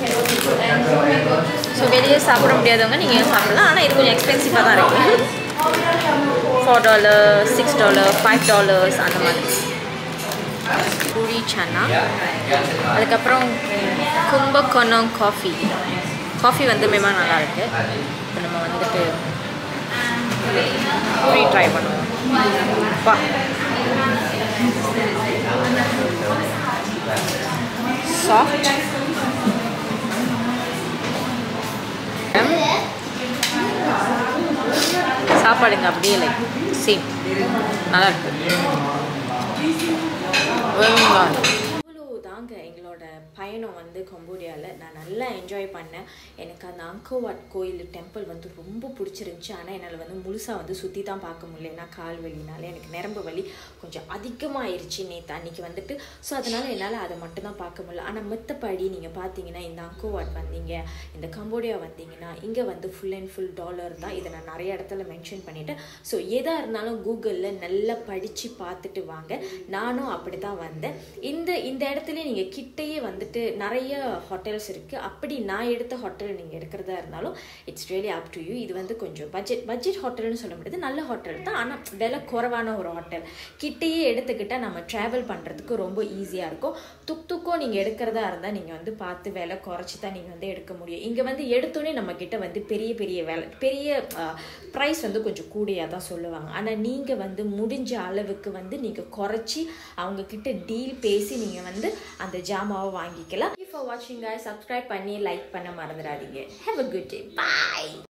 ஸோ வெளியே சாப்பிட முடியாதவங்க நீங்கள் சாப்பிடலாம். ஆனால் இது கொஞ்சம் எக்ஸ்பென்சிவாக தான் இருக்குது. $4, $6, $5 அந்த மாதிரி. பூரி சன்னா, அதுக்கப்புறம் கும்பகோணம் காஃபி வந்து மேமாக நல்லாயிருக்கு. இப்போ நம்ம வந்துட்டு பூரி ட்ரை பண்ணுவோம். வா, சாஃப்ட் சாப்பாடுங்க அப்படியே லைக் சேம் நல்லா இருக்கு. தாங்க எங்களோட பயணம் வந்து கம்போடியாவில் நான் நல்லா என்ஜாய் பண்ணேன். எனக்கு அந்த அங்கோவாட் கோயில் டெம்பிள் வந்து ரொம்ப பிடிச்சிருந்துச்சி. ஆனால் என்னால் வந்து முழுசாக வந்து சுற்றி தான் பார்க்க முடியல. ஏன்னா கால் வலினால எனக்கு நரம்பு வலி கொஞ்சம் அதிகமாகிருச்சு நேற்று அன்றைக்கி வந்துட்டு. ஸோ அதனால் என்னால் அதை மட்டும் தான் பார்க்க முடியல. ஆனால் மற்றபடி நீங்கள் பார்த்தீங்கன்னா இந்த அங்கோவாட் வந்தீங்க, இந்த கம்போடியா வந்தீங்கன்னா இங்கே வந்து ஃபுல் அண்ட் ஃபுல் டாலர் தான். இதை நான் நிறைய இடத்துல மென்ஷன் பண்ணிவிட்டேன். ஸோ எதாக இருந்தாலும் கூகுளில் நல்லா படித்து பார்த்துட்டு வாங்க. நானும் அப்படி தான் வந்தேன். இந்த இடத்துல நீங்கள் கிட்டையே வந்துட்டு நிறைய ஹோட்டல்ஸ் இருக்குது. அப்படி நான் எடுத்த ஹோட்டல் நீங்கள் எடுக்கிறதா இருந்தாலும் it's really up to you. இது வந்து கொஞ்சம் பட்ஜெட் ஹோட்டல்னு சொல்ல முடியாது, நல்ல ஹோட்டல் தான். ஆனால் விலை குறைவான ஒரு ஹோட்டல். கிட்டையே எடுத்துக்கிட்டால் நம்ம ட்ராவல் பண்ணுறதுக்கு ரொம்ப ஈஸியாக இருக்கும். துக்கோ நீங்கள் எடுக்கிறதா இருந்தால் நீங்கள் வந்து பார்த்து விலை குறைச்சி தான் நீங்கள் வந்து எடுக்க முடியும். இங்கே வந்து எடுத்தோன்னே நம்மக்கிட்ட வந்து பெரிய ப்ரைஸ் வந்து கொஞ்சம் கூடியாக தான் சொல்லுவாங்க. ஆனால் நீங்கள் வந்து முடிஞ்ச அளவுக்கு வந்து நீங்கள் குறைச்சி அவங்கக்கிட்ட டீல் பேசி நீங்கள் வந்து அந்த ஜாமாவை வாங்கிக்கலாம். Thank you for watching guys. Subscribe பண்ணி லைக் பண்ண மறந்துடாதீங்க. Have a good day. Bye.